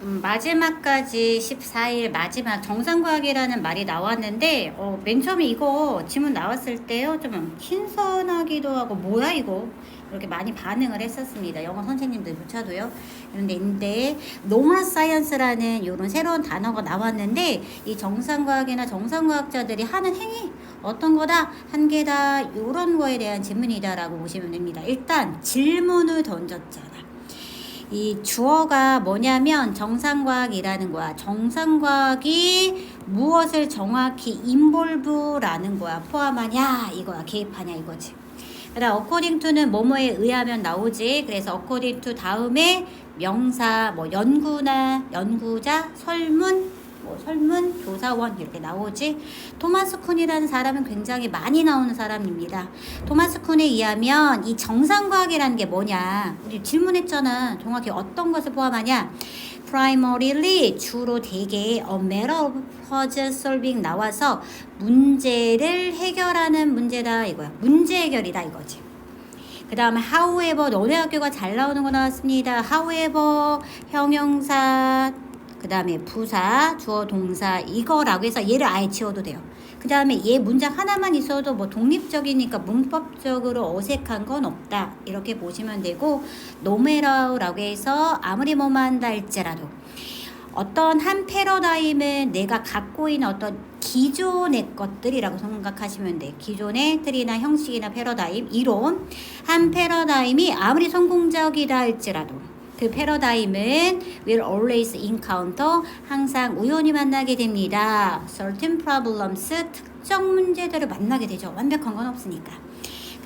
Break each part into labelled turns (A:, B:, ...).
A: 마지막까지 14일 마지막 정상과학이라는 말이 나왔는데 맨 처음에 이거 지문 나왔을 때요 좀 신선하기도 하고 뭐야 이거 이렇게 많이 반응을 했었습니다. 영어 선생님들조차도요. 그런데 노마 사이언스라는 이런 새로운 단어가 나왔는데 이 정상과학이나 정상과학자들이 하는 행위 어떤 거다 한계다 이런 거에 대한 질문이다라고 보시면 됩니다. 일단 질문을 던졌잖아. 이 주어가 뭐냐면 정상과학이라는 거야. 정상과학이 무엇을 정확히 involve라는 거야. 포함하냐 이거야. 개입하냐 이거지. 그다음 according to는 뭐뭐에 의하면 나오지. 그래서 according to 다음에 명사 뭐 연구나 연구자 설문 설문 조사원 이렇게 나오지. 토마스 쿤이라는 사람은 굉장히 많이 나오는 사람입니다. 토마스 쿤에 의하면 이 정상과학이라는 게 뭐냐 우리 질문했잖아. 정확히 어떤 것을 포함하냐. primarily 주로 대개 a matter of puzzle solving 나와서 문제를 해결하는 문제다 이거야. 문제 해결이다 이거지. 그 다음에 however 너네 학교가 잘 나오는 거 나왔습니다. however 형용사 그 다음에 부사 주어 동사 이거라고 해서 얘를 아예 지워도 돼요. 그 다음에 얘 문장 하나만 있어도 뭐 독립적이니까 문법적으로 어색한 건 없다 이렇게 보시면 되고 노메라우라고 해서 아무리 뭐만 한다 할지라도 어떤 한 패러다임은 내가 갖고 있는 어떤 기존의 것들이라고 생각하시면 돼. 기존의 틀이나 형식이나 패러다임, 이론 한 패러다임이 아무리 성공적이다 할지라도 그 패러다임은 will always encounter 항상 우연히 만나게 됩니다. certain problems 특정 문제들을 만나게 되죠. 완벽한 건 없으니까.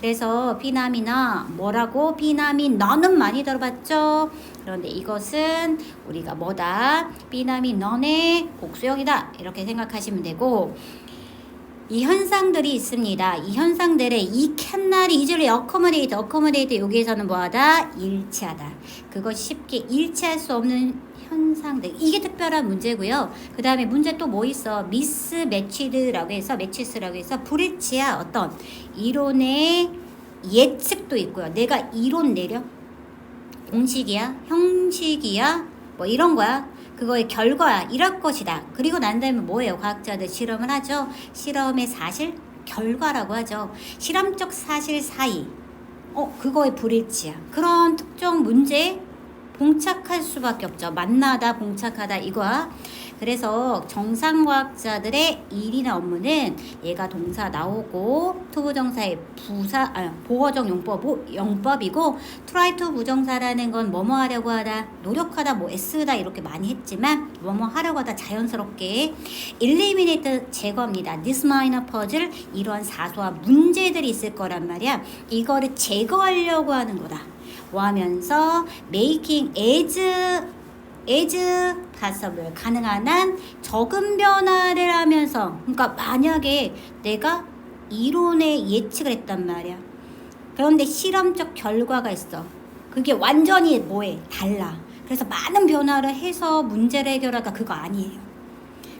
A: 그래서 비나미나 뭐라고 비나미 너는 많이 들어봤죠? 그런데 이것은 우리가 뭐다? 비나미 너의 복수형이다 이렇게 생각하시면 되고 이 현상들이 있습니다. 이 현상들의 이 cannot easily accommodate 여기에서는 뭐하다? 일치하다. 그것이 쉽게 일치할 수 없는 현상들. 이게 특별한 문제고요. 그 다음에 문제 또 뭐 있어? 미스매치드라고 해서 매치스라고 해서 불일치야. 어떤 이론의 예측도 있고요. 내가 이론 내려? 공식이야? 형식이야? 뭐 이런 거야. 그거의 결과야. 이럴 것이다. 그리고 난 다음에 뭐예요? 과학자들 실험을 하죠. 실험의 사실? 결과라고 하죠. 실험적 사실 사이. 그거의 불일치야. 그런 특정 문제에 봉착할 수밖에 없죠. 만나다, 봉착하다 이거야. 그래서 정상과학자들의 일이나 업무는 얘가 동사 나오고 투부정사의 보어적 용법이고 try to 부정사라는 건 뭐뭐 하려고 하다, 노력하다, 뭐 애쓰다 이렇게 많이 했지만 뭐뭐 하려고 하다 자연스럽게 eliminate 제거합니다. this minor puzzle 이러한 사소한 문제들이 있을 거란 말이야. 이거를 제거하려고 하는 거다. 뭐 하면서 making as possible 가능한 한 적은 변화를 하면서 그러니까 만약에 내가 이론에 예측을 했단 말이야. 그런데 실험적 결과가 있어. 그게 완전히 뭐해? 달라. 그래서 많은 변화를 해서 문제를 해결할까? 그거 아니에요.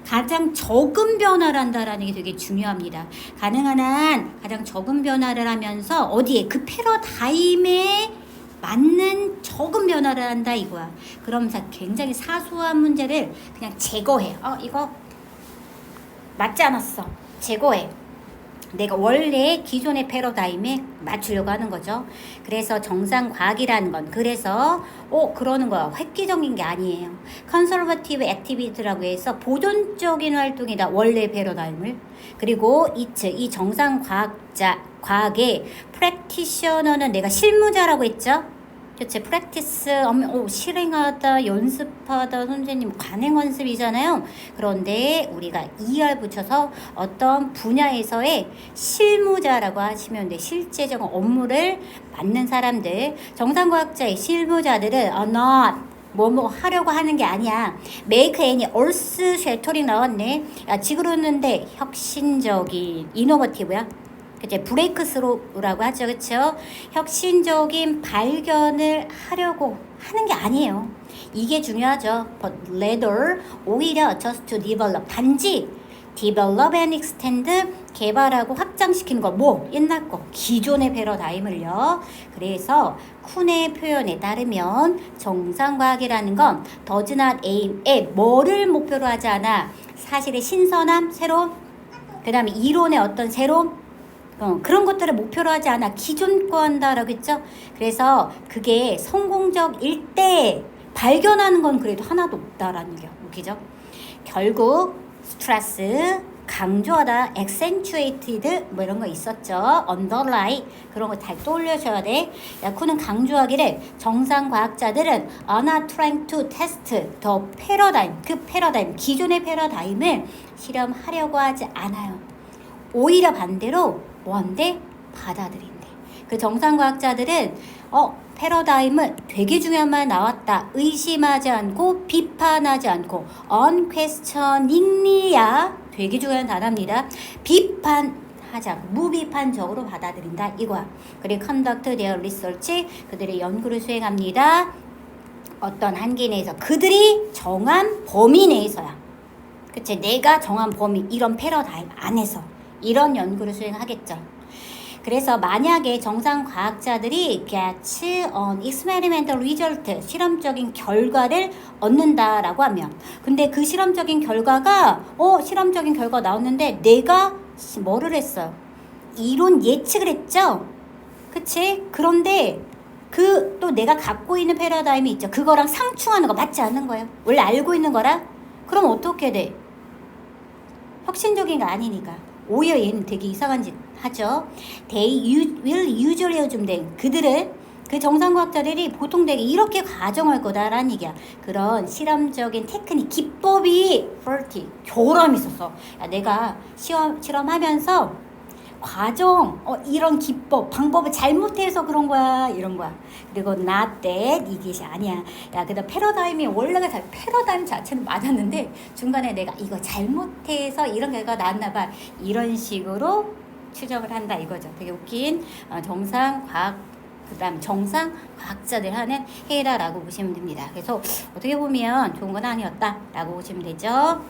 A: 가장 적은 변화를 한다라는 게 되게 중요합니다. 가능한 한 가장 적은 변화를 하면서 어디에? 그 패러다임에 맞는 적은 변화를 한다 이거야. 그러면서 굉장히 사소한 문제를 그냥 제거해. 이거 맞지 않았어. 제거해. 내가 원래 기존의 패러다임에 맞추려고 하는 거죠. 그래서 정상과학이라는 건 그래서 그러는 거야. 획기적인 게 아니에요. 컨서버티브 액티비티라고 해서 보존적인 활동이다. 원래 패러다임을. 그리고 이 정상과학의 프랙티셔너는 내가 실무자라고 했죠. 그치, 프랙티스, 실행하다, 연습하다, 선생님, 관행원습이잖아요. 그런데 우리가 ER 붙여서 어떤 분야에서의 실무자라고 하시면 돼. 실제적 업무를 맡는 사람들. 정상과학자의 실무자들은 not 뭐 하려고 하는 게 아니야. make any earth shattering 나왔네. 지구로는데 혁신적인, 이노버티브야. 그치, 브레이크스루라고 하죠. 그쵸? 혁신적인 발견을 하려고 하는 게 아니에요. 이게 중요하죠. But rather, 오히려 just to develop. 단지 develop and extend 개발하고 확장시키는 거 뭐? 옛날 거 기존의 패러다임을요. 그래서 쿤의 표현에 따르면 정상과학이라는 건 does not aim at 뭐를 목표로 하지 않아. 사실의 신선함, 새로움, 그 다음에 이론의 어떤 새로움, 그런 것들을 목표로 하지 않아. 기존 거 한다라고 했죠. 그래서 그게 성공적일 때 발견하는 건 그래도 하나도 없다라는 게 웃기죠. 결국 스트레스, 강조하다, accentuated 뭐 이런 거 있었죠. underline 그런 거 잘 떠올려줘야 돼. 야쿠는 강조하기를 정상 과학자들은 are not trying to test the paradigm 그 패러다임 기존의 패러다임을 실험하려고 하지 않아요. 오히려 반대로 뭔데 받아들인대. 그 정상 과학자들은 패러다임은 되게 중요한 말 나왔다. 의심하지 않고 비판하지 않고 unquestioningly야. 되게 중요한 단어입니다. 비판하지 않고 무비판적으로 받아들인다 이거야. 그리고 conduct their research 그들의 연구를 수행합니다. 어떤 한계 내에서 그들이 정한 범위 내에서야. 그치? 내가 정한 범위 이런 패러다임 안에서 이런 연구를 수행하겠죠. 그래서 만약에 정상 과학자들이 gets on experimental result 실험적인 결과를 얻는다라고 하면 근데 그 실험적인 결과가 실험적인 결과 나왔는데 내가 뭐를 했어요? 이론 예측을 했죠? 그치? 그런데 그 또 내가 갖고 있는 패러다임이 있죠. 그거랑 상충하는 거 맞지 않는 거예요. 원래 알고 있는 거랑 그럼 어떻게 돼? 혁신적인 거 아니니까. 오히려 얘는 되게 이상한 짓 하죠. They will usually assume that 그들은 그 정상과학자들이 보통 되게 이렇게 가정할 거다라는 얘기야. 그런 실험적인 테크닉, 기법이 faulty, 교람이 있었어. 야, 내가 실험하면서 과정, 이런 기법, 방법을 잘못해서 그런 거야, 이런 거야. 그리고 not that, 이게 아니야. 야, 그다음 패러다임이 원래가 패러다임 자체는 맞았는데 중간에 내가 이거 잘못해서 이런 결과가 나왔나 봐. 이런 식으로 추정을 한다 이거죠. 되게 웃긴 정상 과학, 그다음 정상 과학자들 하는 해라라고 보시면 됩니다. 그래서 어떻게 보면 좋은 건 아니었다라고 보시면 되죠.